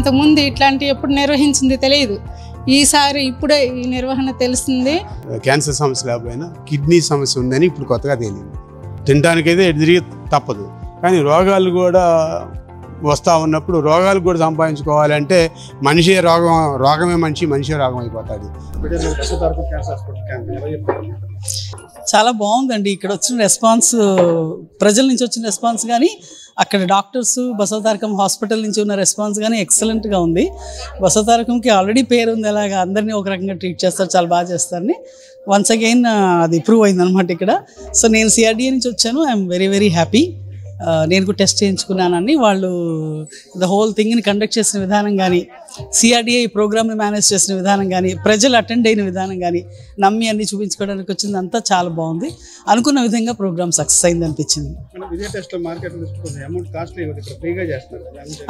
ఇంతకుముందు ఇట్లాంటివి ఎప్పుడు నిర్వహించింది తెలియదు. ఈసారి ఇప్పుడే ఈ నిర్వహణ తెలిసింది. క్యాన్సర్ సమస్య లేకపోయినా కిడ్నీ సమస్య ఉందని ఇప్పుడు కొత్తగా తేలింది. తినడానికైతే ఎదురు తప్పదు, కానీ రోగాలు కూడా వస్తూ ఉన్నప్పుడు రోగాలు కూడా సంపాదించుకోవాలంటే మనిషే రోగమే మనిషే రోగం అయిపోతాడు. చాలా బాగుందండి ఇక్కడ వచ్చిన రెస్పాన్స్, ప్రజల నుంచి వచ్చిన రెస్పాన్స్ కానీ అక్కడ డాక్టర్స్ బసవతారకం హాస్పిటల్ నుంచి ఉన్న రెస్పాన్స్ కానీ ఎక్సలెంట్గా ఉంది. బసవతారకంకి ఆల్రెడీ పేరు ఉంది, అలాగా అందరినీ ఒక రకంగా ట్రీట్ చేస్తారు, చాలా బాగా చేస్తారని వన్స్ అగైన్ అది ప్రూవ్ అయింది అనమాట ఇక్కడ. సో నేను సిఆర్డిఏ నుంచి వచ్చాను, ఐఎమ్ వెరీ వెరీ హ్యాపీ. నేను కూడా టెస్ట్ చేయించుకున్నానని వాళ్ళు ద హోల్ థింగ్ని కండక్ట్ చేసిన విధానం కానీ, సిఆర్డిఏ ఈ ప్రోగ్రామ్ని మేనేజ్ చేసిన విధానం కానీ, ప్రజలు అటెండ్ అయిన విధానం కానీ, నమ్మి అన్ని చూపించుకోవడానికి వచ్చింది అంతా చాలా బాగుంది. అనుకున్న విధంగా ప్రోగ్రామ్ సక్సెస్ అయింది అనిపించింది.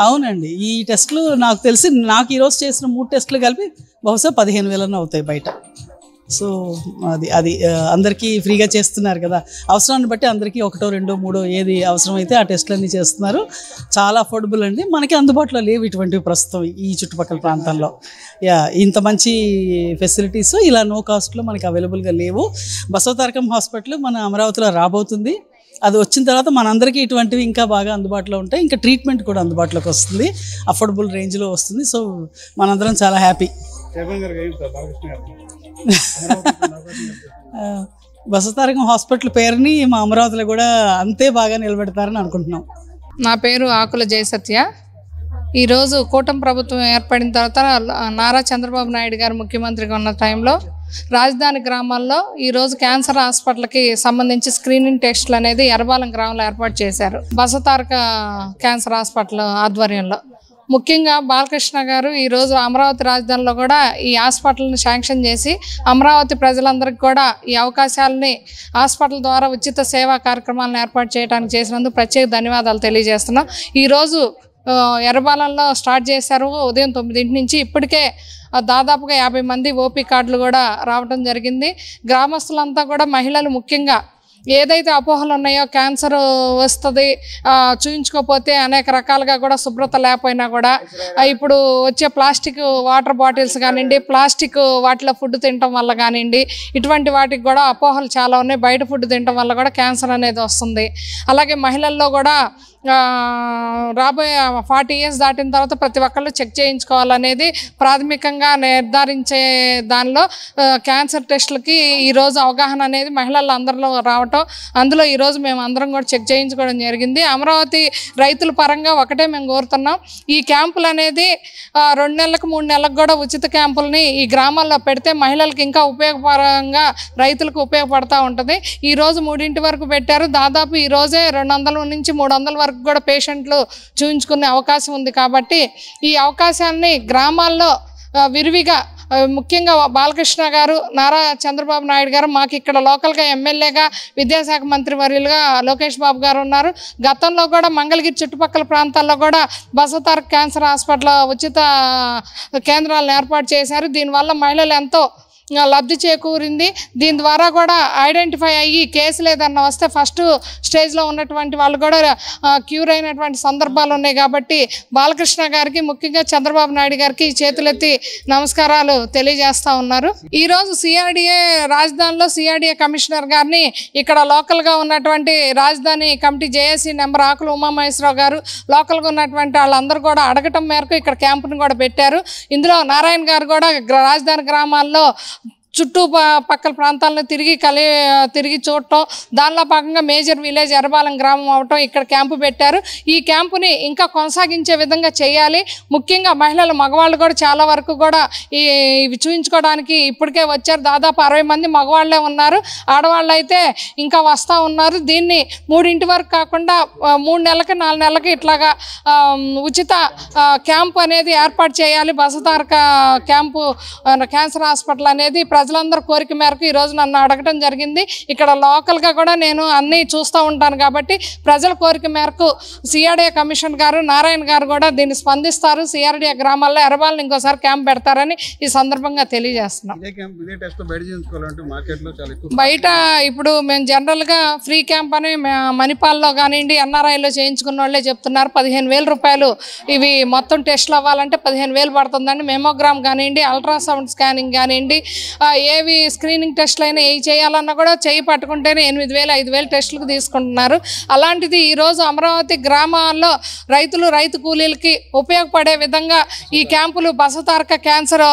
అవునండి, ఈ టెస్టులు నాకు తెలిసి నాకు ఈరోజు చేసిన 3 టెస్టులు కలిపి బహుశా 15,000 అవుతాయి బయట. సో అది అందరికీ ఫ్రీగా చేస్తున్నారు కదా, అవసరాన్ని బట్టి అందరికీ 1, 2, 3 ఏది అవసరమైతే ఆ టెస్టులన్నీ చేస్తున్నారు. చాలా అఫోర్డబుల్ అండి, మనకి అందుబాటులో లేవు ఇటువంటివి ప్రస్తుతం ఈ చుట్టుపక్కల ప్రాంతాల్లో. ఇంత మంచి ఫెసిలిటీస్ ఇలా నో కాస్ట్లో మనకి అవైలబుల్గా లేవు. బసవతారకం హాస్పిటల్ మన అమరావతిలో రాబోతుంది. అది వచ్చిన తర్వాత మనందరికీ ఇటువంటివి ఇంకా బాగా అందుబాటులో ఉంటాయి. ఇంకా ట్రీట్మెంట్ కూడా అందుబాటులోకి వస్తుంది, అఫోర్డబుల్ రేంజ్లో వస్తుంది. సో మనందరం చాలా హ్యాపీ. బసవతారకం హాస్పిటల్ పేరుని మా అమరావతిలో కూడా అంతే బాగా నిలబెడతారని అనుకుంటున్నాం. నా పేరు ఆకుల జయసత్య. ఈరోజు కూటమి ప్రభుత్వం ఏర్పడిన తర్వాత నారా చంద్రబాబు నాయుడు గారు ముఖ్యమంత్రిగా ఉన్న టైంలో రాజధాని గ్రామాల్లో ఈరోజు క్యాన్సర్ హాస్పిటల్కి సంబంధించి స్క్రీనింగ్ టెస్టులు అనేది ఎర్రబాలెం గ్రామంలో ఏర్పాటు చేశారు బసవతారక క్యాన్సర్ హాస్పిటల్ ఆధ్వర్యంలో. ముఖ్యంగా బాలకృష్ణ గారు ఈరోజు అమరావతి రాజధానిలో కూడా ఈ హాస్పిటల్ని శాంక్షన్ చేసి అమరావతి ప్రజలందరికీ కూడా ఈ అవకాశాలని హాస్పిటల్ ద్వారా ఉచిత సేవా కార్యక్రమాలను ఏర్పాటు చేయడానికి చేసినందుకు ప్రత్యేక ధన్యవాదాలు తెలియజేస్తున్నాం. ఈరోజు ఎర్రబాలెంలో స్టార్ట్ చేశారు ఉదయం 9 నుంచి. ఇప్పటికే దాదాపుగా 50 మంది ఓపీ కార్డులు కూడా రావడం జరిగింది. గ్రామస్తులంతా కూడా మహిళలు ముఖ్యంగా ఏదైతే అపోహలు ఉన్నాయో క్యాన్సర్ వస్తుంది చూయించుకోకపోతే అనేక రకాలుగా కూడా శుభ్రత లేకపోయినా కూడా ఇప్పుడు వచ్చే ప్లాస్టిక్ వాటర్ బాటిల్స్ కానివ్వండి, ప్లాస్టిక్ వాటిలో ఫుడ్ తినటం వల్ల కానివ్వండి, ఇటువంటి వాటికి కూడా అపోహలు చాలా ఉన్నాయి. బయట ఫుడ్ తినటం వల్ల కూడా క్యాన్సర్ అనేది వస్తుంది. అలాగే మహిళల్లో కూడా రాబోయే 40 years దాటిన తర్వాత ప్రతి ఒక్కళ్ళు చెక్ చేయించుకోవాలనేది ప్రాథమికంగా నిర్ధారించే దానిలో క్యాన్సర్ టెస్టులకి ఈరోజు అవగాహన అనేది మహిళలు అందరిలో రావటం, అందులో ఈరోజు మేము అందరం కూడా చెక్ చేయించుకోవడం జరిగింది. అమరావతి రైతుల పరంగా ఒకటే మేము కోరుతున్నాం, ఈ క్యాంపులు అనేది 2 నెలలకు 3 నెలలకు కూడా ఉచిత క్యాంపులని ఈ గ్రామాల్లో పెడితే మహిళలకు ఇంకా ఉపయోగపరంగా రైతులకు ఉపయోగపడుతూ ఉంటుంది. ఈరోజు 3 వరకు పెట్టారు. దాదాపు ఈరోజే 200 నుంచి 300 వరకు కూడా పేషెంట్లు చూయించుకునే అవకాశం ఉంది. కాబట్టి ఈ అవకాశాన్ని గ్రామాల్లో విరివిగా ముఖ్యంగా బాలకృష్ణ గారు, నారా చంద్రబాబు నాయుడు గారు మాకు ఇక్కడ లోకల్గా ఎమ్మెల్యేగా, విద్యాశాఖ మంత్రి వర్యులుగా లోకేష్ బాబు గారు ఉన్నారు. గతంలో కూడా మంగళగిరి చుట్టుపక్కల ప్రాంతాల్లో కూడా బసవతారక క్యాన్సర్ హాస్పిటల్ ఉచిత కేంద్రాలను ఏర్పాటు చేశారు. దీనివల్ల మహిళలు ఎంతో లబ్ధి చేకూరింది. దీని ద్వారా కూడా ఐడెంటిఫై అయ్యి కేసులు ఏదన్నా వస్తే ఫస్ట్ స్టేజ్లో ఉన్నటువంటి వాళ్ళు కూడా క్యూర్ అయినటువంటి సందర్భాలు ఉన్నాయి. కాబట్టి బాలకృష్ణ గారికి, ముఖ్యంగా చంద్రబాబు నాయుడు గారికి చేతులెత్తి నమస్కారాలు తెలియజేస్తూ ఉన్నారు. ఈరోజు సిఆర్డిఏ రాజధానిలో సిఆర్డిఏ కమిషనర్ గారిని ఇక్కడ లోకల్గా ఉన్నటువంటి రాజధాని కమిటీ జేఏసీ మెంబర్ ఆకుల ఉమామహేశ్వరరావు గారు, లోకల్గా ఉన్నటువంటి వాళ్ళందరూ కూడా అడగటం మేరకు ఇక్కడ క్యాంపును కూడా పెట్టారు. ఇందులో నారాయణ గారు కూడా రాజధాని గ్రామాల్లో చుట్టూ పక్కల ప్రాంతాలను తిరిగి చూడటం, దానిలో భాగంగా మేజర్ విలేజ్ ఎర్రబాలెం గ్రామం అవటం ఇక్కడ క్యాంపు పెట్టారు. ఈ క్యాంపుని ఇంకా కొనసాగించే విధంగా చేయాలి. ముఖ్యంగా మహిళలు, మగవాళ్ళు కూడా చాలా వరకు కూడా ఇవి చూయించుకోవడానికి ఇప్పటికే వచ్చారు. దాదాపు 60 మంది మగవాళ్లే ఉన్నారు, ఆడవాళ్ళు అయితే ఇంకా వస్తూ ఉన్నారు. దీన్ని 3 వరకు కాకుండా 3 నెలలకి 4 నెలలకి ఇట్లాగా ఉచిత క్యాంపు అనేది ఏర్పాటు చేయాలి. బసవతారక క్యాంపు క్యాన్సర్ హాస్పిటల్ అనేది ప్రజలందరూ కోరిక మేరకు ఈరోజు నన్ను అడగటం జరిగింది. ఇక్కడ లోకల్గా కూడా నేను అన్నీ చూస్తూ ఉంటాను కాబట్టి ప్రజల కోరిక మేరకు సిఆర్డీఏ కమిషన్ గారు నారాయణ గారు కూడా దీన్ని స్పందిస్తారు. సిఆర్డీఏ గ్రామాల్లో ఎర్రబాలను ఇంకోసారి క్యాంప్ పెడతారని ఈ సందర్భంగా తెలియజేస్తున్నాం. బయట ఇప్పుడు మేము జనరల్గా ఫ్రీ క్యాంప్ అని మణిపాల్లో కానివ్వండి ఎన్ఆర్ఐలో చేయించుకున్న వాళ్ళే చెప్తున్నారు. 15,000 రూపాయలు ఇవి మొత్తం టెస్టులు అవ్వాలంటే 15,000 పడుతుందండి. మెమోగ్రామ్ కానివ్వండి అల్ట్రాసౌండ్ స్కానింగ్ కానివ్వండి ఏవి స్క్రీనింగ్ టెస్టులు అయినా ఏ చేయాలన్నా కూడా చేయి పట్టుకుంటేనే 8,000 5,000 టెస్టులకు తీసుకుంటున్నారు. అలాంటిది ఈరోజు అమరావతి గ్రామాల్లో రైతు కూలీలకి ఉపయోగపడే విధంగా ఈ క్యాంపులు బసవతారక క్యాన్సర్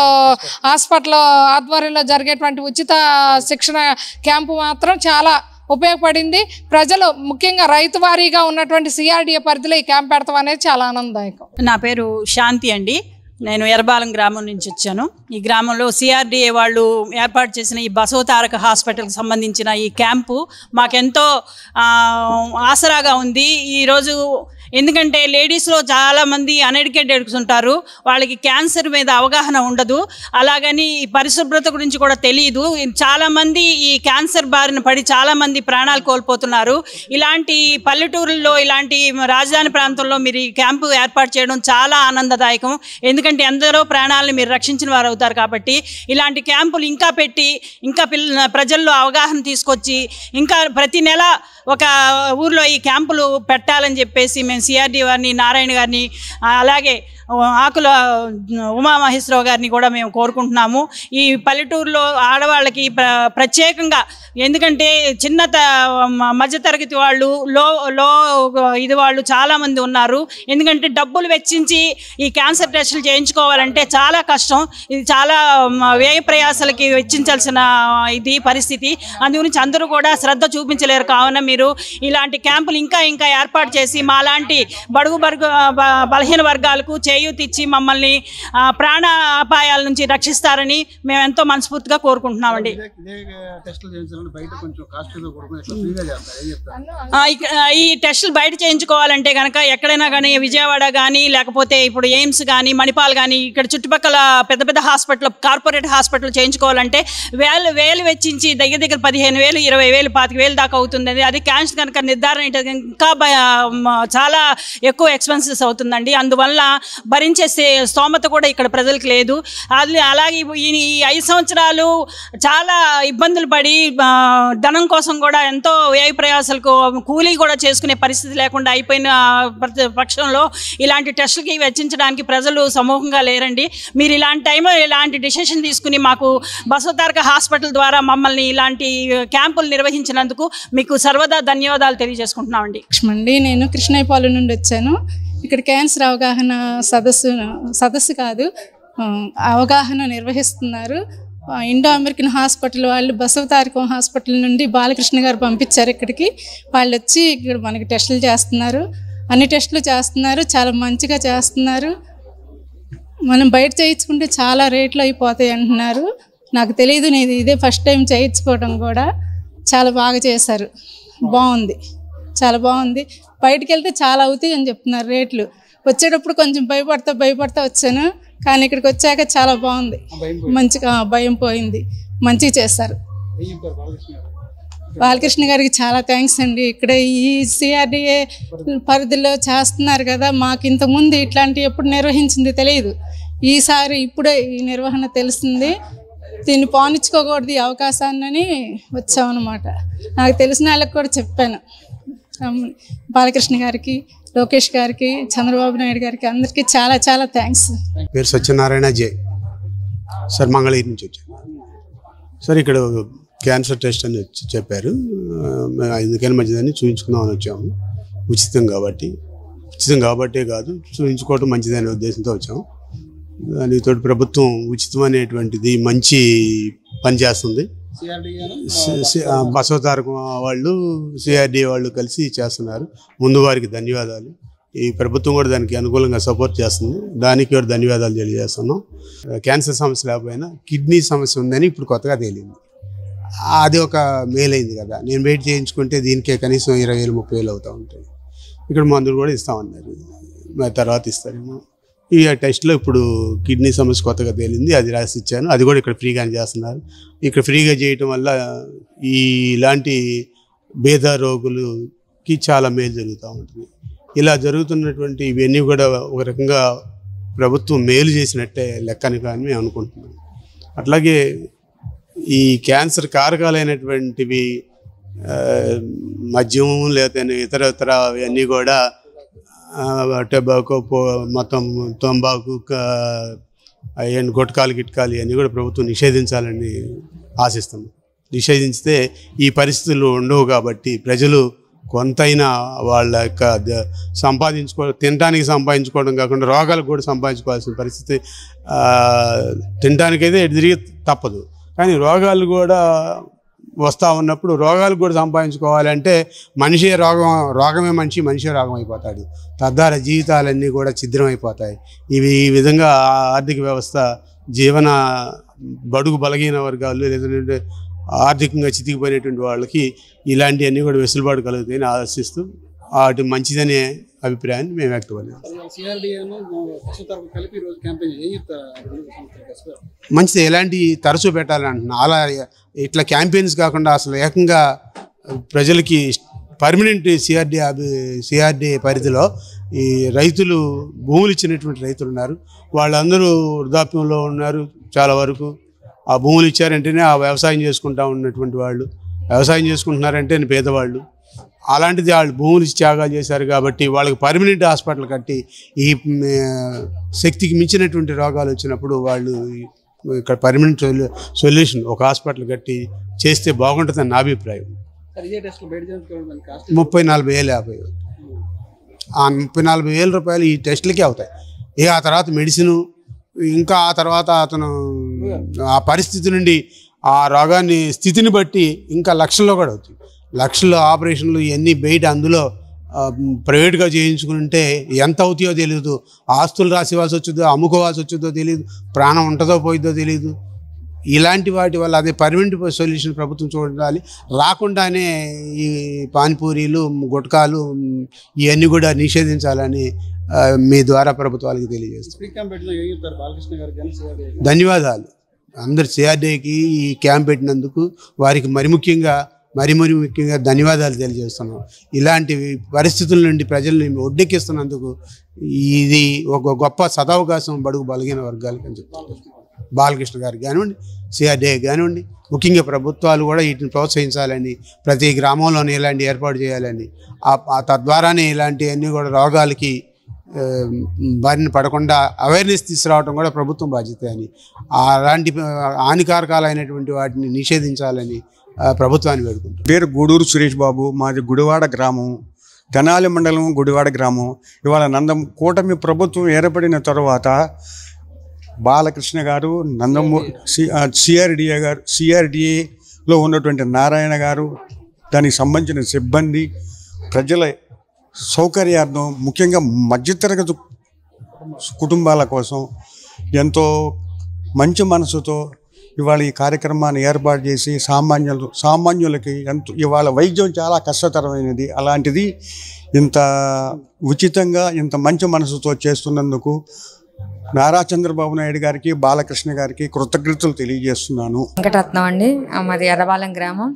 హాస్పిటల్ ఆధ్వర్యంలో జరిగేటువంటి ఉచిత శిక్షణ క్యాంపు మాత్రం చాలా ఉపయోగపడింది. ప్రజలు ముఖ్యంగా రైతు వారీగా ఉన్నటువంటి సిఆర్డీఏ పరిధిలో ఈ క్యాంప్ పెడతాం అనేది చాలా ఆనందదాయకం. నా పేరు శాంతి అండి. నేను ఎర్రబాలెం గ్రామం నుంచి వచ్చాను. ఈ గ్రామంలో సిఆర్డీఏ వాళ్ళు ఏర్పాటు చేసిన ఈ బసవతారక హాస్పిటల్కి సంబంధించిన ఈ క్యాంపు మాకెంతో ఆసరాగా ఉంది ఈరోజు. ఎందుకంటే లేడీస్లో చాలామంది అన్ఎడ్యుకేటెడ్స్ ఉంటారు, వాళ్ళకి క్యాన్సర్ మీద అవగాహన ఉండదు, అలాగని ఈ పరిశుభ్రత గురించి కూడా తెలియదు. చాలామంది ఈ క్యాన్సర్ బారిన పడి చాలామంది ప్రాణాలు కోల్పోతున్నారు. ఇలాంటి పల్లెటూరుల్లో ఇలాంటి రాజధాని ప్రాంతంలో మీరు ఈ క్యాంపు ఏర్పాటు చేయడం చాలా ఆనందదాయకం. ఎందుకంటే ఎందరో ప్రాణాలను మీరు రక్షించిన వారు అవుతారు. కాబట్టి ఇలాంటి క్యాంపులు ఇంకా పెట్టి ఇంకా ప్రజల్లో అవగాహన తీసుకొచ్చి ఇంకా ప్రతి నెల ఒక ఊర్లో ఈ క్యాంపులు పెట్టాలని చెప్పేసి మేము సిఆర్డీ వారిని నారాయణ గారిని అలాగే ఆకుల ఉమామహేశ్వరరావు గారిని కూడా మేము కోరుకుంటున్నాము. ఈ పల్లెటూరులో ఆడవాళ్ళకి ప్రత్యేకంగా ఎందుకంటే చిన్న మధ్యతరగతి వాళ్ళు ఇది వాళ్ళు చాలామంది ఉన్నారు. ఎందుకంటే డబ్బులు వెచ్చించి ఈ క్యాన్సర్ టెస్టులు చేయించుకోవాలంటే చాలా కష్టం. ఇది చాలా వ్యయ ప్రయాసాలకి వెచ్చించాల్సిన పరిస్థితి. అందు గురించి అందరూ కూడా శ్రద్ధ చూపించలేరు. కావున మీరు ఇలాంటి క్యాంపులు ఇంకా ఏర్పాటు చేసి మాలాంటి బడుగు బలహీన వర్గాలకు చేయూతిచ్చి మమ్మల్ని ప్రాణాపాయాల నుంచి రక్షిస్తారని మేము ఎంతో మనస్ఫూర్తిగా కోరుకుంటున్నామండి. ఈ టెస్టులు బయట చేయించుకోవాలంటే కనుక ఎక్కడైనా కానీ విజయవాడ కానీ లేకపోతే ఇప్పుడు ఎయిమ్స్ కానీ మణిపాల్ కానీ ఇక్కడ చుట్టుపక్కల పెద్ద పెద్ద హాస్పిటల్ కార్పొరేట్ హాస్పిటల్ చేయించుకోవాలంటే వేలు వెచ్చించి దగ్గర 15,000 20,000 25,000 దాకా అవుతుంది. అది క్యాన్సర్ కనుక నిర్ధారణ ఇంకా చాలా ఎక్కువ ఎక్స్పెన్సెస్ అవుతుందండి. అందువల్ల భరించే స్తోమత కూడా ఇక్కడ ప్రజలకు లేదు. అలాగే ఈ 5 సంవత్సరాలు చాలా ఇబ్బందులు పడి ధనం కోసం కూడా ఎంతో వ్యయ ప్రయాసాలకు కూలీ కూడా చేసుకునే పరిస్థితి లేకుండా అయిపోయిన పక్షంలో ఇలాంటి టెస్టులకి వెచ్చించడానికి ప్రజలు సమూహంగా లేరండి. మీరు ఇలాంటి టైంలో ఇలాంటి డిసిషన్ తీసుకుని మాకు బసవతారక హాస్పిటల్ ద్వారా మమ్మల్ని ఇలాంటి క్యాంపులు నిర్వహించినందుకు మీకు సర్వదా ధన్యవాదాలు తెలియజేసుకుంటున్నామండి. లక్ష్మండి, నేను కృష్ణయ్యపాలెం నుండి వచ్చాను. ఇక్కడ క్యాన్సర్ అవగాహన సదస్సు కాదు అవగాహన నిర్వహిస్తున్నారు. ఇండో అమెరికన్ హాస్పిటల్ వాళ్ళు బసవతారకం హాస్పిటల్ నుండి బాలకృష్ణ గారు పంపించారు ఇక్కడికి. వాళ్ళు వచ్చి ఇక్కడ మనకి టెస్టులు చేస్తున్నారు, అన్ని టెస్టులు చేస్తున్నారు, చాలా మంచిగా చేస్తున్నారు. మనం బయట చేయించుకుంటే చాలా రేట్లు అయిపోతాయి అంటున్నారు. నాకు తెలియదు, నేను ఇదే ఫస్ట్ టైం చేయించుకోవడం కూడా. చాలా బాగా చేశారు, బాగుంది, చాలా బాగుంది. బయటికి వెళ్తే చాలా అవుతాయి అని చెప్తున్నారు రేట్లు. వచ్చేటప్పుడు కొంచెం భయపడతా వచ్చాను, కానీ ఇక్కడికి వచ్చాక చాలా బాగుంది, మంచిగా భయం పోయింది, మంచిగా చేస్తారు. బాలకృష్ణ గారికి చాలా థ్యాంక్స్ అండి. ఇక్కడ ఈ సిఆర్డీఏ పరిధిలో చేస్తున్నారు కదా, మాకు ఇంతకుముందు ఇట్లాంటి ఎప్పుడు నిర్వహించింది తెలియదు. ఈసారి ఇప్పుడే ఈ నిర్వహణ తెలిసింది. దీన్ని పానించుకోకూడదు ఈ అవకాశాన్ని వచ్చామన్నమాట. నాకు తెలిసిన వాళ్ళకి కూడా చెప్పాను, బాలకృష్ణ గారికి, లోకేష్ గారికి, చంద్రబాబు నాయుడు గారికి, అందరికీ చాలా చాలా థ్యాంక్స్. పేరు సత్యనారాయణ జై సార్, మంగళగిరి నుంచి వచ్చాను సార్. ఇక్కడ క్యాన్సర్ టెస్ట్ అని చెప్పారు, మేము 5 మంచిదని చూపించుకుందామని వచ్చాము. ఉచితం కాబట్టే కాదు, చూపించుకోవటం మంచిదనే ఉద్దేశంతో వచ్చాము. దానితో ప్రభుత్వం ఉచితం అనేటువంటిది మంచి పని చేస్తుంది. బసవతారకం వాళ్ళు సిఆర్డీ వాళ్ళు కలిసి చేస్తున్నారు. ముందు వారికి ధన్యవాదాలు. ఈ ప్రభుత్వం కూడా దానికి అనుకూలంగా సపోర్ట్ చేస్తుంది, దానికి కూడా ధన్యవాదాలు తెలియజేస్తున్నాం. క్యాన్సర్ సమస్య లేకపోయినా కిడ్నీ సమస్య ఉందని ఇప్పుడు కొత్తగా తేలింది. అది ఒక మేలైంది కదా. నేను వెయిట్ చేయించుకుంటే దీనికే కనీసం 20,000 30,000 అవుతూ ఉంటాయి. ఇక్కడ మందులు కూడా ఇస్తామన్నారు, మరి తర్వాత ఇస్తారేమో. ఈ టెస్ట్లో ఇప్పుడు కిడ్నీ సమస్య కొత్తగా తేలింది, అది రాసి ఇచ్చాను. అది కూడా ఇక్కడ ఫ్రీగానే చేస్తున్నారు. ఇక్కడ ఫ్రీగా చేయటం వల్ల ఇలాంటి భేద రోగులకి చాలా మేలు జరుగుతూ ఉంటుంది. ఇలా జరుగుతున్నటువంటి ఇవన్నీ కూడా ఒక రకంగా ప్రభుత్వం మేలు చేసినట్టే లెక్కని కానీ మేము అనుకుంటున్నాం. అట్లాగే ఈ క్యాన్సర్ కారకాలైనటువంటివి మద్యం లేకపోతే ఇతర అవన్నీ కూడా టొబాకో మొత్తం తంబాకు అవన్నీ గుట్కాలు గిట్కాలు ఇవన్నీ కూడా ప్రభుత్వం నిషేధించాలని ఆశిస్తున్నాం. నిషేధించితే ఈ పరిస్థితులు ఉండవు కాబట్టి ప్రజలు కొంతైనా వాళ్ళ యొక్క తినడానికి సంపాదించుకోవడం కాకుండా రోగాలకు కూడా సంపాదించుకోవాల్సిన పరిస్థితి. తినడానికైతే తిరిగి తప్పదు, కానీ రోగాలు కూడా వస్తూ ఉన్నప్పుడు రోగాలకు కూడా సంపాదించుకోవాలంటే రోగమే మనిషి రోగం అయిపోతాడు. తద్వారా జీవితాలన్నీ కూడా ఛిద్రం అయిపోతాయి. ఈ విధంగా ఆర్థిక వ్యవస్థ బడుగు బలహీన వర్గాలు లేదంటే ఆర్థికంగా చితికిపోయినటువంటి వాళ్ళకి ఇలాంటివన్నీ కూడా వెసులుబాటు కలుగుతాయని ఆశిస్తూ వాటి మంచిదనే అభిప్రాయాన్ని మేము వ్యక్తపరిచాం. మంచిది, ఎలాంటి తరచూ పెట్టాలంటున్నా. అలా ఇట్లా క్యాంపెయిన్స్ కాకుండా అసలు ఏకంగా ప్రజలకి పర్మనెంట్ సిఆర్డీ పరిధిలో ఈ రైతులు భూములు ఇచ్చినటువంటి రైతులు ఉన్నారు. వాళ్ళందరూ వృద్ధాప్యంలో ఉన్నారు. చాలా వరకు ఆ భూములు ఇచ్చారంటేనే ఆ వ్యవసాయం చేసుకుంటూ ఉన్నటువంటి వాళ్ళు, వ్యవసాయం చేసుకుంటున్నారంటే పేదవాళ్ళు. అలాంటిది వాళ్ళు భూములు త్యాగాలు చేశారు కాబట్టి వాళ్ళకి పర్మనెంట్ హాస్పిటల్ కట్టి ఈ శక్తికి మించినటువంటి రోగాలు వచ్చినప్పుడు వాళ్ళు ఇక్కడ పర్మనెంట్ సొల్యూషన్ ఒక హాస్పిటల్ కట్టి చేస్తే బాగుంటుందని నా అభిప్రాయం. 30,40,000 ఆ 30,40,000 రూపాయలు ఈ టెస్టులకే అవుతాయి. ఆ తర్వాత మెడిసిన్, ఇంకా ఆ తర్వాత అతను ఆ పరిస్థితి నుండి ఆ రోగాన్ని స్థితిని బట్టి ఇంకా లక్షల్లో కూడా అవుతాయి. లక్షల్లో ఆపరేషన్లు ఇవన్నీ బయట అందులో ప్రైవేట్గా చేయించుకుంటే ఎంత అవుతాయో తెలియదు. ఆస్తులు రాసివ్వాల్సి వచ్చుద్దో, అమ్ముకోవాల్సి వచ్చుద్దో తెలియదు, ప్రాణం ఉంటుందో పోయిద్దో తెలియదు. ఇలాంటి వాటి వల్ల అదే పర్మనెంట్ సొల్యూషన్ ప్రభుత్వం చూడాలి. రాకుండానే ఈ పానీపూరీలు గుట్కాలు ఇవన్నీ కూడా నిషేధించాలని మీ ద్వారా ప్రభుత్వాలకు తెలియజేస్తాం. ధన్యవాదాలు అందరు సిఆర్డీకి ఈ క్యాంప్ పెట్టినందుకు వారికి మరి ముఖ్యంగా ధన్యవాదాలు తెలియజేస్తున్నాం. ఇలాంటి పరిస్థితుల నుండి ప్రజల్ని ఒడ్డెక్కిస్తున్నందుకు ఇది ఒక గొప్ప సదవకాశం బడుగు బలహీన వర్గాలకి అని చెప్తాను. బాలకృష్ణ గారికి కానివ్వండి, సిఆర్డీ కానివ్వండి, ముఖ్యంగా ప్రభుత్వాలు కూడా వీటిని ప్రోత్సహించాలని, ప్రతి గ్రామంలోనే ఇలాంటి ఏర్పాటు చేయాలని, తద్వారానే ఇలాంటివన్నీ కూడా రోగాలకి బారిన పడకుండా అవేర్నెస్ తీసుకురావడం కూడా ప్రభుత్వం బాధ్యత అని, అలాంటి హానికారకాలైనటువంటి వాటిని నిషేధించాలని ప్రభుత్వాన్ని వేడుకుంటాం. పేరు గూడూరు సురేష్ బాబు, మాది గుడివాడ గ్రామం, తెనాలి మండలం గుడివాడ గ్రామం. ఇవాళ కూటమి ప్రభుత్వం ఏర్పడిన తర్వాత బాలకృష్ణ గారు, సిఆర్డీఏలో ఉన్నటువంటి నారాయణ గారు, దానికి సంబంధించిన సిబ్బంది, ప్రజల సౌకర్యార్థం, ముఖ్యంగా మధ్యతరగతి కుటుంబాల కోసం ఎంతో మంచి మనసుతో ఇవాళ ఈ కార్యక్రమాన్ని ఏర్పాటు చేసి సామాన్యులకి ఎంతో, ఇవాళ వైద్యం చాలా కష్టతరమైనది, అలాంటిది ఇంత ఉచితంగా ఇంత మంచి మనసుతో చేస్తున్నందుకు నారా చంద్రబాబు నాయుడు గారికి, బాలకృష్ణ గారికి కృతజ్ఞతలు తెలియజేస్తున్నాను. వెంకటరత్నం అండి, మాది ఎర్రబాలెం గ్రామం.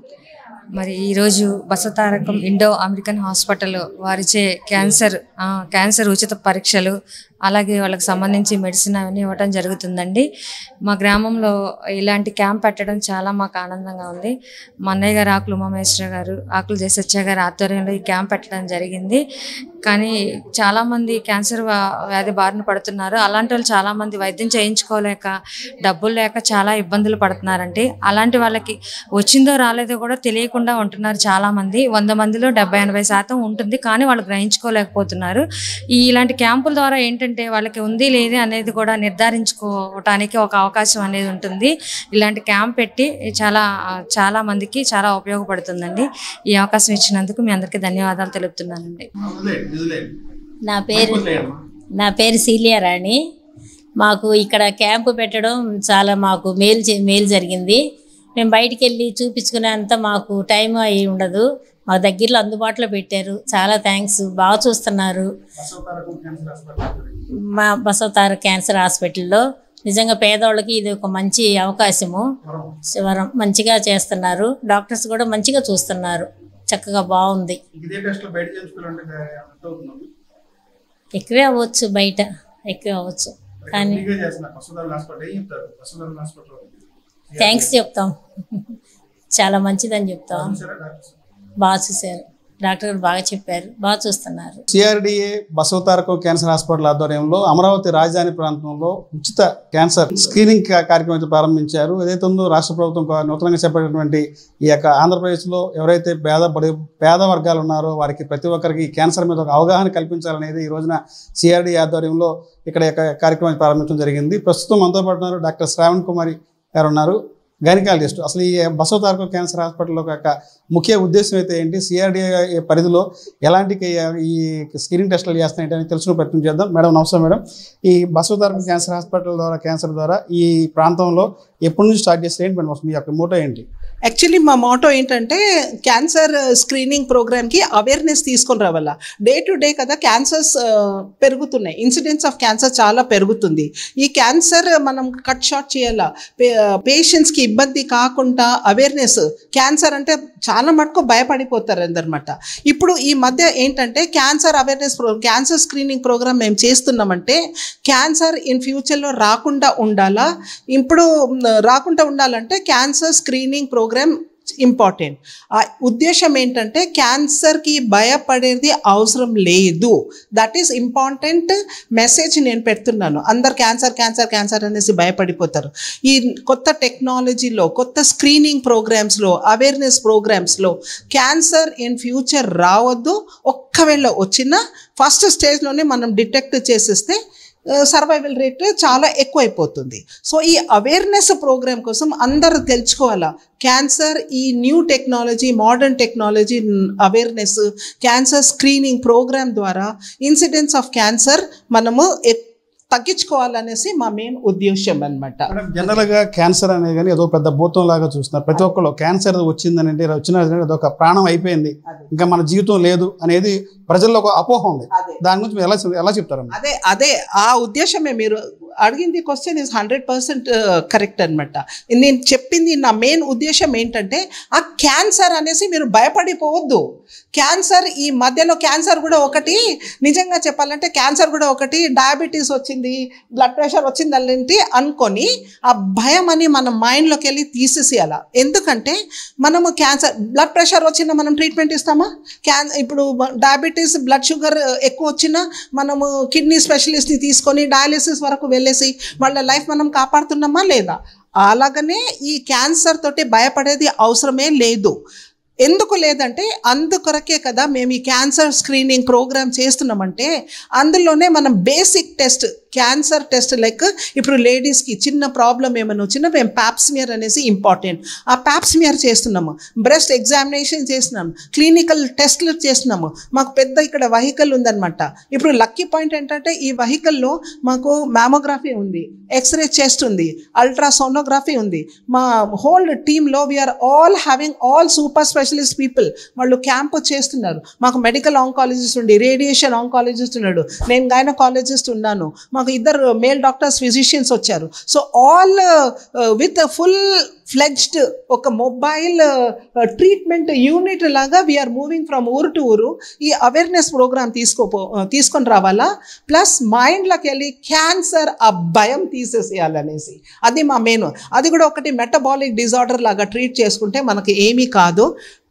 మరి ఈరోజు బసవతారకం ఇండో అమెరికన్ హాస్పిటల్ వారిచే క్యాన్సర్ ఉచిత పరీక్షలు, అలాగే వాళ్ళకి సంబంధించి మెడిసిన్ అవన్నీ ఇవ్వడం జరుగుతుందండి. మా గ్రామంలో ఇలాంటి క్యాంప్ పెట్టడం చాలా మాకు ఆనందంగా ఉంది. మా అన్నయ్య గారు ఆకులు ఉమామేశ్వర గారు, ఆకులు జయసత్య గారి ఆధ్వర్యంలో ఈ క్యాంప్ పెట్టడం జరిగింది. కానీ చాలామంది క్యాన్సర్ వ్యాధి బారిన పడుతున్నారు. అలాంటి వాళ్ళు చాలామంది వైద్యం చేయించుకోలేక, డబ్బులు లేక చాలా ఇబ్బందులు పడుతున్నారండి. అలాంటి వాళ్ళకి వచ్చిందో రాలేదో కూడా తెలియకుండా ఉంటున్నారు చాలామంది. 100 మందిలో 70-80% ఉంటుంది, కానీ వాళ్ళు గ్రహించుకోలేకపోతున్నారు. ఇలాంటి క్యాంపుల ద్వారా ఏంటంటే వాళ్ళకి ఉంది లేదే అనేది కూడా నిర్ధారించుకోవటానికి ఒక అవకాశం అనేది ఉంటుంది. ఇలాంటి క్యాంప్ పెట్టి చాలా మందికి చాలా ఉపయోగపడుతుందండి. ఈ అవకాశం ఇచ్చినందుకు మీ అందరికీ ధన్యవాదాలు తెలుపుతున్నానండి. నా పేరు శీలియారాణి. మాకు ఇక్కడ క్యాంపు పెట్టడం చాలా మాకు మేలు జరిగింది. మేము బయటికి వెళ్ళి చూపించుకునేంత మాకు టైం అయి ఉండదు. మా దగ్గరలో అందుబాటులో పెట్టారు. చాలా థ్యాంక్స్. బాగా చూస్తున్నారు మా బసవతార క్యాన్సర్ హాస్పిటల్లో. నిజంగా పేదవాళ్ళకి ఇది ఒక మంచి అవకాశము. వరం మంచిగా చేస్తున్నారు. డాక్టర్స్ కూడా మంచిగా చూస్తున్నారు. చక్కగా బాగుంది. ఎక్కువే అవ్వచ్చు, బయట ఎక్కువే అవ్వచ్చు, కానీ థ్యాంక్స్ చెప్తాం. చాలా మంచిదని చెప్తాం. బాగా చూశారు డాక్టర్ గారు, బాగా చెప్పారు, బాగా చూస్తున్నారు. సిఆర్డిఏ బసవతారకం క్యాన్సర్ హాస్పిటల్ ఆధ్వర్యంలో అమరావతి రాజధాని ప్రాంతంలో ఉచిత క్యాన్సర్ స్క్రీనింగ్ కార్యక్రమం అయితే ప్రారంభించారు. ఏదైతే ఉందో రాష్ట్ర ప్రభుత్వం నూతనంగా చేపట్టినటువంటి ఈ యొక్క ఆంధ్రప్రదేశ్లో ఎవరైతే పేద వర్గాలు ఉన్నారో వారికి ప్రతి ఒక్కరికి క్యాన్సర్ మీద ఒక అవగాహన కల్పించాలనేది ఈ రోజున సిఆర్డిఏ ఆధ్వర్యంలో ఇక్కడ కార్యక్రమం ప్రారంభించడం జరిగింది. ప్రస్తుతం మనతో పాటు ఉన్నారు డాక్టర్ శ్రావణ్ కుమారి గారు ఉన్నారు, గైనకాలజిస్ట్. అసలు ఈ బసవతారకం క్యాన్సర్ హాస్పిటల్లో యొక్క ముఖ్య ఉద్దేశం అయితే ఏంటి, సిఆర్డిఏ పరిధిలో ఎలాంటి ఈ స్క్రీనింగ్ టెస్టులు చేస్తున్నాయి తెలుసుకునే ప్రయత్నం చేద్దాం. మేడం నమస్తే మేడం. ఈ బసవతారకం క్యాన్సర్ హాస్పిటల్ ద్వారా క్యాన్సర్ ద్వారా ఈ ప్రాంతంలో ఎప్పటి నుంచి స్టార్ట్ చేస్తే ఏంటి మేడం, మీ యొక్క మోటో ఏంటి? యాక్చువల్లీ మా మోటో ఏంటంటే క్యాన్సర్ స్క్రీనింగ్ ప్రోగ్రామ్కి అవేర్నెస్ తీసుకొని రావాలా. డే టు డే కదా క్యాన్సర్స్ పెరుగుతున్నాయి, ఇన్సిడెన్స్ ఆఫ్ క్యాన్సర్ చాలా పెరుగుతుంది. ఈ క్యాన్సర్ మనం కట్ షార్ట్ చేయాలా, పేషెంట్స్కి ఇబ్బంది కాకుండా అవేర్నెస్. క్యాన్సర్ అంటే చాలా మటుకు భయపడిపోతారు అందరమాట. ఇప్పుడు ఈ మధ్య ఏంటంటే cancer awareness cancer screening programme మేము చేస్తున్నామంటే క్యాన్సర్ ఇన్ ఫ్యూచర్లో రాకుండా ఉండాలా. ఇప్పుడు రాకుండా ఉండాలంటే క్యాన్సర్ స్క్రీనింగ్ ప్రోగ్రామ్ ఇంపార్టెంట్. ఆ ఉద్దేశం ఏంటంటే క్యాన్సర్కి భయపడేది అవసరం లేదు. దట్ ఈస్ ఇంపార్టెంట్ మెసేజ్ నేను పెడుతున్నాను. అందరు క్యాన్సర్ క్యాన్సర్ క్యాన్సర్ అనేసి భయపడిపోతారు. ఈ కొత్త టెక్నాలజీలో, కొత్త స్క్రీనింగ్ ప్రోగ్రామ్స్లో, అవేర్నెస్ ప్రోగ్రామ్స్లో క్యాన్సర్ ఇన్ ఫ్యూచర్ రావద్దు. ఒక్కవేళ వచ్చినా ఫస్ట్ స్టేజ్లోనే మనం డిటెక్ట్ చేసేస్తే సర్వైవల్ రేట్ చాలా ఎక్కువైపోతుంది. సో ఈ అవేర్నెస్ ప్రోగ్రామ్ కోసం అందరూ తెలుసుకోవాలా. క్యాన్సర్ ఈ new technology, modern technology awareness cancer screening programme ద్వారా ఇన్సిడెన్స్ ఆఫ్ క్యాన్సర్ మనము తగ్గించుకోవాలనేసి మా మెయిన్ ఉద్దేశం అనమాట. జనరల్గా క్యాన్సర్ అనేది కానీ ఏదో పెద్ద భూతం లాగా చూస్తున్నారు. ప్రతి ఒక్కరు క్యాన్సర్ వచ్చిందని అంటే అదొక ప్రాణం అయిపోయింది, ఇంకా మన జీవితం లేదు అనేది ప్రజల్లో ఒక అపోహ ఉంది. దాని గురించి ఎలా చెప్తారు? అదే ఆ ఉద్దేశమే. మీరు అడిగింది క్వశ్చన్ ఇస్ 100% కరెక్ట్ అనమాట. నేను చెప్పింది నా మెయిన్ ఉద్దేశం ఏంటంటే ఆ క్యాన్సర్ అనేసి మీరు భయపడిపోవద్దు. క్యాన్సర్ ఈ మధ్యలో క్యాన్సర్ కూడా ఒకటి, నిజంగా చెప్పాలంటే క్యాన్సర్ కూడా ఒకటి, డయాబెటీస్ వచ్చింది, బ్లడ్ ప్రెషర్ వచ్చింది అలాంటి అనుకొని ఆ భయం అని మన మైండ్లోకి వెళ్ళి తీసేసేయాల. ఎందుకంటే మనము క్యాన్సర్ బ్లడ్ ప్రెషర్ వచ్చినా మనం ట్రీట్మెంట్ ఇస్తామా? ఇప్పుడు డయాబెటీస్ బ్లడ్ షుగర్ ఎక్కువ వచ్చినా మనము కిడ్నీ స్పెషలిస్ట్ని తీసుకొని డయాలిసిస్ వరకు వెళ్ళేసి వాళ్ళ లైఫ్ మనం కాపాడుతున్నామా లేదా? అలాగనే ఈ క్యాన్సర్ తోటి భయపడేది అవసరమే లేదు. ఎందుకు లేదంటే అందుకొరకే కదా మేము ఈ క్యాన్సర్ స్క్రీనింగ్ ప్రోగ్రామ్ చేస్తున్నామంటే అందులోనే మనం basic test, cancer test like ఇప్పుడు లేడీస్కి చిన్న ప్రాబ్లం ఏమైనా వచ్చినా మేము ప్యాప్స్మియర్ అనేసి ఇంపార్టెంట్. ఆ ప్యాప్స్మియర్ చేస్తున్నాము, బ్రెస్ట్ ఎగ్జామినేషన్ చేస్తున్నాము, క్లినికల్ టెస్ట్లు చేస్తున్నాము. మాకు పెద్ద ఇక్కడ వెహికల్ ఉందన్నమాట. ఇప్పుడు లక్కీ పాయింట్ ఏంటంటే ఈ వెహికల్లో మాకు మ్యామోగ్రఫీ ఉంది, ఎక్స్రే చెస్ట్ ఉంది, అల్ట్రాసోనోగ్రఫీ ఉంది. మా హోల్ టీంలో we are all having all super specialist people. వాళ్ళు క్యాంప్ చేస్తున్నారు. మాకు మెడికల్ ఆంకాలజిస్ట్ ఉంది, రేడియేషన్ ఆంకాలజిస్ట్ ఉన్నాడు, నేను గైనకాలజిస్ట్ ఉన్నాను, మాకు ఇద్దరు మేల్ డాక్టర్స్ ఫిజిషియన్స్ వచ్చారు. So all with full fledged ఒక మొబైల్ ట్రీట్మెంట్ యూనిట్ లాగా వీఆర్ మూవింగ్ ఫ్రమ్ ఊరు టు ఊరు. ఈ అవేర్నెస్ ప్రోగ్రామ్ తీసుకొని రావాలా. ప్లస్ మైండ్లోకి వెళ్ళి క్యాన్సర్ ఆ భయం తీసేసేయాలనేసి అది మా మెయిన్. అది కూడా ఒకటి మెటబాలిక్ డిజార్డర్ లాగా ట్రీట్ చేసుకుంటే మనకి ఏమీ కాదు.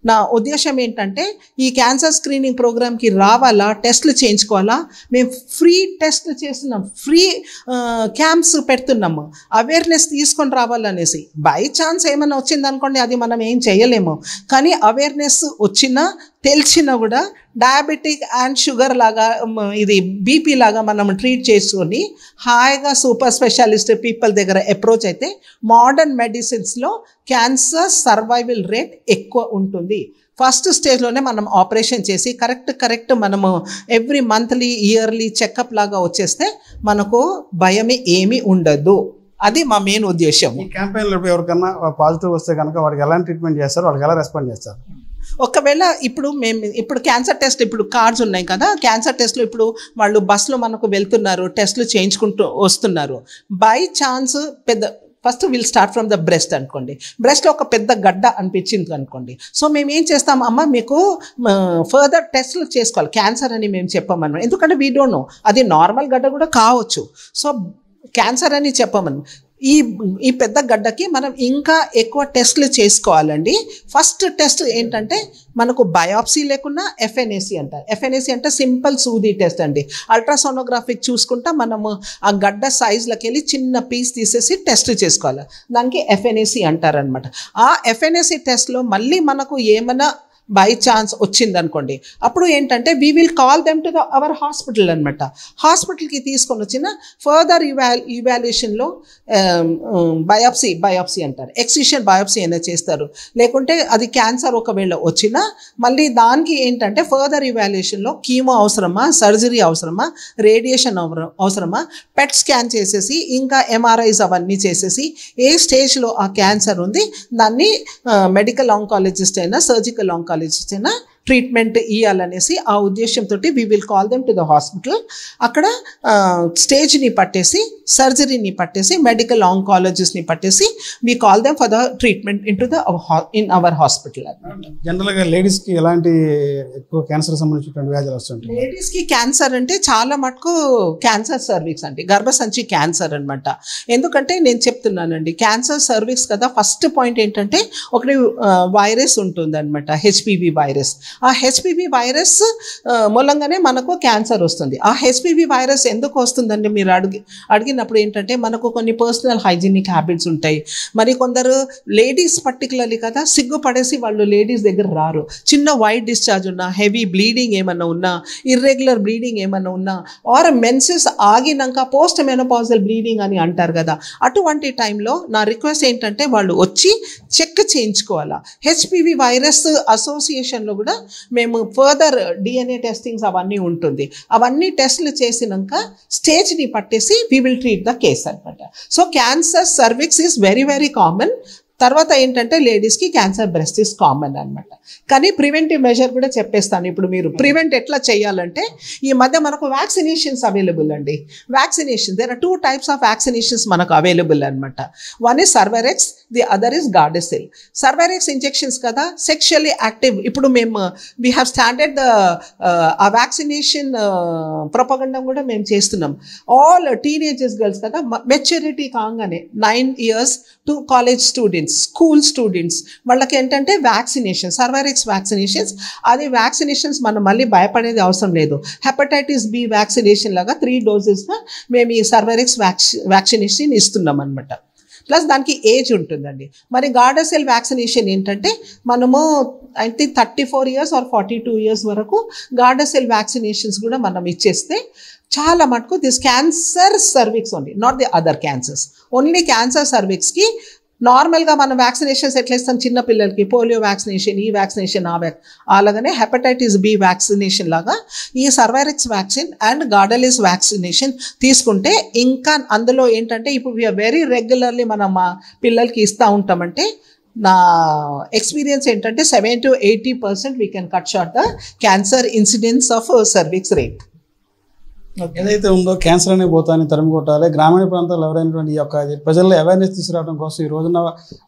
నా ఉద్దేశం ఏంటంటే ఈ క్యాన్సర్ స్క్రీనింగ్ ప్రోగ్రామ్కి రావాలా, టెస్ట్లు చేయించుకోవాలా. మేము ఫ్రీ టెస్ట్లు చేస్తున్నాం, ఫ్రీ క్యాంప్స్ పెడుతున్నాము, అవేర్నెస్ తీసుకొని రావాలనేసి. బై ఛాన్స్ ఏమైనా వచ్చిందనుకోండి అది మనం ఏం చేయలేము, కానీ అవేర్నెస్ వచ్చినా తెలిసినా కూడా డయాబెటిక్ అండ్ షుగర్ లాగా ఇది బీపీ లాగా మనం ట్రీట్ చేసుకొని హాయిగా సూపర్ స్పెషలిస్ట్ పీపుల్ దగ్గర అప్రోచ్ అయితే మోడర్న్ మెడిసిన్స్లో క్యాన్సర్ సర్వైవల్ రేట్ ఎక్కువ ఉంటుంది. ఫస్ట్ స్టేజ్లోనే మనం ఆపరేషన్ చేసి కరెక్ట్ మనము ఎవ్రీ మంత్లీ ఇయర్లీ చెకప్ లాగా వచ్చేస్తే మనకు భయమే ఏమీ ఉండదు. అది మా మెయిన్ ఉద్దేశం. ఈ క్యాంపెయిన్లో ఎవరికన్నా పాజిటివ్ వస్తే కనుక వాడికి ఎలాంటి ట్రీట్మెంట్ చేస్తారు, వాళ్ళకి ఎలా రెస్పాండ్ చేస్తారు? ఒకవేళ ఇప్పుడు క్యాన్సర్ టెస్ట్ ఇప్పుడు కార్డ్స్ ఉన్నాయి కదా, క్యాన్సర్ టెస్ట్లు ఇప్పుడు వాళ్ళు బస్సులో మనకు వెళ్తున్నారు, టెస్ట్లు చేయించుకుంటూ వస్తున్నారు. By chance first will start from the breast అనుకోండి. బ్రెస్ట్లో ఒక పెద్ద గడ్డ అనిపించింది అనుకోండి. సో మేము ఏం చేస్తాం, అమ్మ మీకు ఫర్దర్ టెస్ట్లు చేసుకోవాలి, క్యాన్సర్ అని మేము చెప్పమన్నమాట. ఎందుకంటే వీ డోంట్ నో, అది నార్మల్ గడ్డ కూడా కావచ్చు. సో క్యాన్సర్ అని చెప్పమని ఈ పెద్ద గడ్డకి మనం ఇంకా ఎక్కువ టెస్ట్లు చేసుకోవాలండి. ఫస్ట్ టెస్ట్ ఏంటంటే మనకు బయాప్సీ లేకున్నా ఎఫ్ఎన్ఏసి అంటారు. ఎఫ్ఎన్ఏసి అంటే సింపుల్ సూది టెస్ట్ అండి. అల్ట్రాసోనోగ్రఫిక్ చూసుకుంటా మనము ఆ గడ్డ సైజులకి వెళ్ళి చిన్న పీస్ తీసేసి టెస్ట్ చేసుకోవాలి. దానికి ఎఫ్ఎన్ఏసి అంటారనమాట. ఆ ఎఫ్ఎన్ఏసి టెస్ట్లో మళ్ళీ మనకు ఏమైనా బై ఛాన్స్ వచ్చిందనుకోండి, అప్పుడు ఏంటంటే we will call them to our hospital అనమాట. హాస్పిటల్కి తీసుకొని వచ్చిన ఫర్దర్ ఇవాల్యుయేషన్లో బయాప్సీ అంటారు, ఎక్సిషన్ బయాప్సీ అనేది చేస్తారు. లేకుంటే అది క్యాన్సర్ ఒకవేళ వచ్చినా మళ్ళీ దానికి ఏంటంటే ఫర్దర్ ఇవాల్యుయేషన్లో కీమో అవసరమా, సర్జరీ అవసరమా, రేడియేషన్ అవసరమా, పెట్ స్కాన్ చేసేసి ఇంకా ఎంఆర్ఐస్ అవన్నీ చేసేసి ఏ స్టేజ్లో ఆ క్యాన్సర్ ఉంది దాన్ని మెడికల్ ఆంకాలజిస్ట్ అయినా సర్జికల్ ఆంకాలజిస్ట్ అయినా ట్రీట్మెంట్ ఇవ్వాలనేసి ఆ ఉద్దేశంతో we will call them to the hospital. అక్కడ స్టేజ్ని పట్టేసి, సర్జరీని పట్టేసి, మెడికల్ ఆంకాలజిస్ట్ని పట్టేసి we call them for the treatment in our hospital. జనరల్గా లేడీస్కి ఎలాంటి ఎక్కువ క్యాన్సర్ సంబంధించినటువంటి వ్యాధులు వస్తుంటాయి? లేడీస్కి క్యాన్సర్ అంటే చాలా మటుకు క్యాన్సర్ సర్వీక్స్ అండి, గర్భసంచి క్యాన్సర్ అనమాట. ఎందుకంటే నేను చెప్తున్నానండి, క్యాన్సర్ సర్వీక్స్ కదా. ఫస్ట్ పాయింట్ ఏంటంటే ఒకటి వైరస్ ఉంటుంది అనమాట, హెచ్పివి వైరస్. ఆ హెచ్పివి వైరస్ మూలంగానే మనకు క్యాన్సర్ వస్తుంది. ఆ హెచ్పివి వైరస్ ఎందుకు వస్తుందండి మీరు అడిగినప్పుడు ఏంటంటే మనకు కొన్ని పర్సనల్ హైజీనిక్ హ్యాబిట్స్ ఉంటాయి. మరి కొందరు లేడీస్ పర్టికులర్లీ కదా సిగ్గుపడేసి వాళ్ళు లేడీస్ దగ్గర రారు. చిన్న వైట్ డిశ్చార్జ్ ఉన్నా, హెవీ బ్లీడింగ్ ఏమన్నా ఉన్నా, ఇర్రెగ్యులర్ బ్లీడింగ్ ఏమన్నా ఉన్నా, ఆర్ మెన్సెస్ ఆగినాక పోస్ట్ మెనోపాజల్ బ్లీడింగ్ అని అంటారు కదా, అటువంటి టైంలో నా రిక్వెస్ట్ ఏంటంటే వాళ్ళు వచ్చి చెక్ చేయించుకోవాలా. హెచ్పివి వైరస్ అసోసియేషన్లో కూడా మేము ఫర్దర్ డిఎన్ఏ టెస్టింగ్స్ అవన్నీ ఉంటుంది. అవన్నీ టెస్ట్లు చేసినాక స్టేజ్ని పట్టేసి we will treat the case అనమాట. So cancer cervix is very very common. తర్వాత ఏంటంటే లేడీస్కి క్యాన్సర్ బ్రెస్ట్ ఈస్ కామన్ అనమాట. కానీ ప్రివెంటివ్ మెజర్ కూడా చెప్పేస్తాను. ఇప్పుడు మీరు ప్రివెంట్ ఎట్లా చేయాలంటే ఈ మధ్య మనకు వ్యాక్సినేషన్స్ అవైలబుల్ అండి. Vaccination there are 2 types of vaccinations మనకు అవైలబుల్ అనమాట. One is Cervarix, the other is Gardasil. Cervarix injections కదా, సెక్షువల్లీ యాక్టివ్. ఇప్పుడు మేము we have standard uh vaccination propaganda కూడా మేము చేస్తున్నాం. ఆల్ టీనేజర్స్ గర్ల్స్ కదా, మెచ్యూరిటీ కాగానే 9 years to college students, school students వాళ్ళకి ఏంటంటే వ్యాక్సినేషన్, సర్వైరెక్స్ వ్యాక్సినేషన్స్. అది వ్యాక్సినేషన్స్ మనం మళ్ళీ భయపడేది అవసరం లేదు. హెపటైటిస్ బి వ్యాక్సినేషన్ లాగా 3 dosesగా మేము ఈ సర్వైరెక్స్ వ్యాక్సినేషన్ ఇస్తున్నాం అనమాట. ప్లస్ దానికి ఏజ్ ఉంటుందండి. మరి గార్డాసిల్ వ్యాక్సినేషన్ ఏంటంటే మనము అయితే 34 years ఆర్ 42 years వరకు గార్డాసిల్ వ్యాక్సినేషన్స్ కూడా మనం ఇచ్చేస్తే చాలా మటుకు this cancer cervix only, not the other cancers, only cancer సర్విక్స్కి నార్మల్గా మనం వ్యాక్సినేషన్స్ ఎట్లా ఇస్తాం చిన్నపిల్లలకి, పోలియో వ్యాక్సినేషన్, ఈ వ్యాక్సినేషన్, అలాగనే హెపటైటిస్ బి వ్యాక్సినేషన్ లాగా ఈ Cervarix vaccine and Gardasil vaccination తీసుకుంటే ఇంకా అందులో ఏంటంటే ఇప్పుడు వీఆర్ వెరీ రెగ్యులర్లీ మనం మా పిల్లలకి ఇస్తూ ఉంటామంటే నా ఎక్స్పీరియన్స్ ఏంటంటే 70 to 80% we can cut short the cancer incidence of cervix rate. ఏదైతే ఉందో క్యాన్సర్ అనే పోతాన్ని తరిమి కొట్టాలి. గ్రామీణ ప్రాంతాల్లో ఎవరైనటువంటి ఈ యొక్క ప్రజల్లో అవేర్నెస్ తీసుకురావడం కోసం ఈ రోజున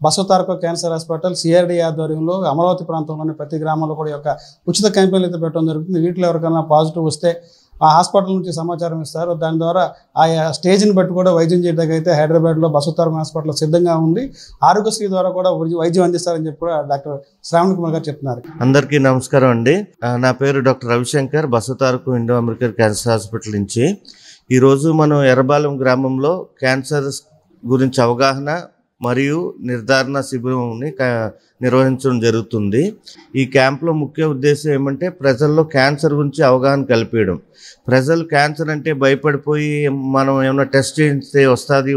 బసవతారక క్యాన్సర్ హాస్పిటల్ సిఆర్డి ఆధ్వర్యంలో అమరావతి ప్రాంతంలోని ప్రతి గ్రామంలో కూడా ఈ యొక్క ఉచిత క్యాంపెయిన్లు అయితే పెట్టడం జరుగుతుంది. వీటిలో ఎవరికైనా పాజిటివ్ వస్తే ఆ హాస్పిటల్ నుంచి సమాచారం ఇస్తారు. దాని ద్వారా ఆయా స్టేజ్ని బట్టి కూడా వైద్యం చేయడానికి అయితే హైదరాబాద్లో బసవతారక హాస్పిటల్ సిద్ధంగా ఉంది. ఆరోగ్యశ్రీ ద్వారా కూడా వైద్యం అందిస్తారని చెప్పి కూడా డాక్టర్ శ్రావణ్ కుమార్ గారు చెప్తున్నారు. అందరికీ నమస్కారం అండి. నా పేరు doctor Ravishankar, Basavataraka Indo American cancer hospital నుంచి. ఈరోజు మనం ఎర్రబాలెం గ్రామంలో క్యాన్సర్ గురించి అవగాహన మరియు నిర్ధారణ శిబిరంని నిర్వహించడం జరుగుతుంది. ఈ క్యాంప్లో ముఖ్య ఉద్దేశం ఏమంటే ప్రజల్లో క్యాన్సర్ గురించి అవగాహన కల్పించడం. ప్రజలు క్యాన్సర్ అంటే భయపడిపోయి మనం ఏమైనా టెస్ట్ చేస్తే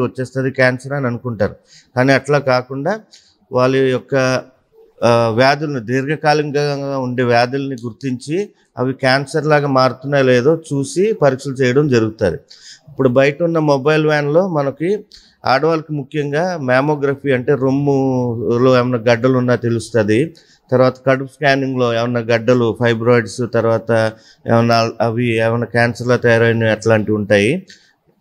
వచ్చేస్తుంది క్యాన్సర్ అని అనుకుంటారు. కానీ అట్లా కాకుండా వాళ్ళ యొక్క వ్యాధులను, దీర్ఘకాలికంగా ఉండే వ్యాధుల్ని గుర్తించి అవి క్యాన్సర్ లాగా మారుతున్నాయో లేదో చూసి పరీక్షలు చేయడం జరుగుతుంది. ఇప్పుడు బయట ఉన్న మొబైల్ వ్యాన్లో మనకి ఆడవాళ్ళకి ముఖ్యంగా మ్యామోగ్రఫీ అంటే రొమ్ములో ఏమైనా గడ్డలు ఉన్నా తెలుస్తుంది. తర్వాత కడుపు స్కానింగ్లో ఏమైనా గడ్డలు, ఫైబ్రాయిడ్స్, తర్వాత ఏమైనా క్యాన్సర్లో తయారైన అట్లాంటివి ఉంటాయి.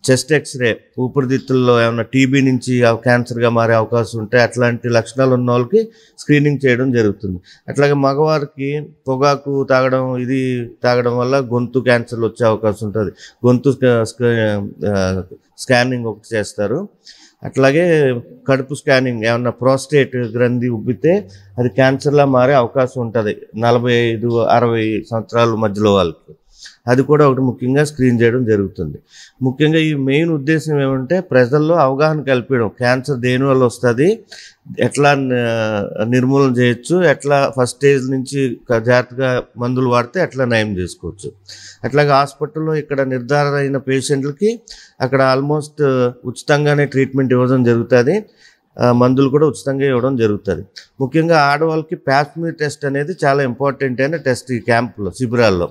చెస్ట్ ఎక్స్రే, ఊపిరితిత్తుల్లో ఏమైనా టీబీ నుంచి క్యాన్సర్గా మారే అవకాశం ఉంటాయి. అట్లాంటి లక్షణాలు ఉన్న వాళ్ళకి స్క్రీనింగ్ చేయడం జరుగుతుంది. అట్లాగే మగవారికి పొగాకు తాగడం వల్ల గొంతు క్యాన్సర్లు వచ్చే అవకాశం ఉంటుంది. గొంతు స్కానింగ్ ఒకటి చేస్తారు. అట్లాగే కడుపు స్కానింగ్, ఏమన్నా ప్రోస్టేట్ గ్రంథి ఉబ్బితే అది క్యాన్సర్లా మారే అవకాశం ఉంటుంది 45-60 సంవత్సరాల మధ్యలో వాళ్ళకి. అది కూడా ఒకటి ముఖ్యంగా స్క్రీన్ చేయడం జరుగుతుంది. ముఖ్యంగా ఈ మెయిన్ ఉద్దేశం ఏమంటే ప్రజల్లో అవగాహన కల్పించడం. క్యాన్సర్ దేనివల్ల వస్తుంది, ఎట్లా నిర్మూలన చేయొచ్చు, ఎట్లా ఫస్ట్ స్టేజ్ నుంచి జాగ్రత్తగా మందులు వాడితే ఎట్లా నయం చేసుకోవచ్చు. అట్లాగే హాస్పిటల్లో ఇక్కడ నిర్ధారణ అయిన పేషెంట్లకి అక్కడ ఆల్మోస్ట్ ఉచితంగానే ట్రీట్మెంట్ ఇవ్వడం జరుగుతుంది. మందులు కూడా ఉచితంగా ఇవ్వడం జరుగుతుంది. ముఖ్యంగా ఆడవాళ్ళకి ప్యాస్మీర్ టెస్ట్ అనేది చాలా ఇంపార్టెంట్ అయిన టెస్ట్ ఈ క్యాంపులో, శిబిరాల్లో.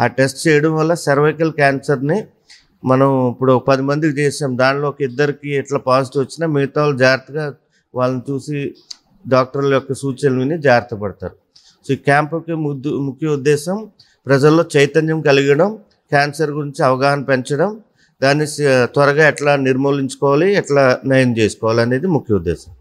ఆ టెస్ట్ చేయడం వల్ల సర్వైకల్ క్యాన్సర్ని మనం ఇప్పుడు 10 మందికి చేసాం, దానిలో ఒక 2కి ఎట్లా పాజిటివ్ వచ్చినా మిగతా వాళ్ళు జాగ్రత్తగా వాళ్ళని చూసి డాక్టర్ల యొక్క సూచనలు విని జాగ్రత్త పడతారు. సో ఈ క్యాంపుకి ముఖ్య ఉద్దేశం ప్రజల్లో చైతన్యం కలిగడం, క్యాన్సర్ గురించి అవగాహన పెంచడం, దాన్ని త్వరగా ఎట్లా నిర్మూలించుకోవాలి, ఎట్లా నయం చేసుకోవాలి అనేది ముఖ్య ఉద్దేశం.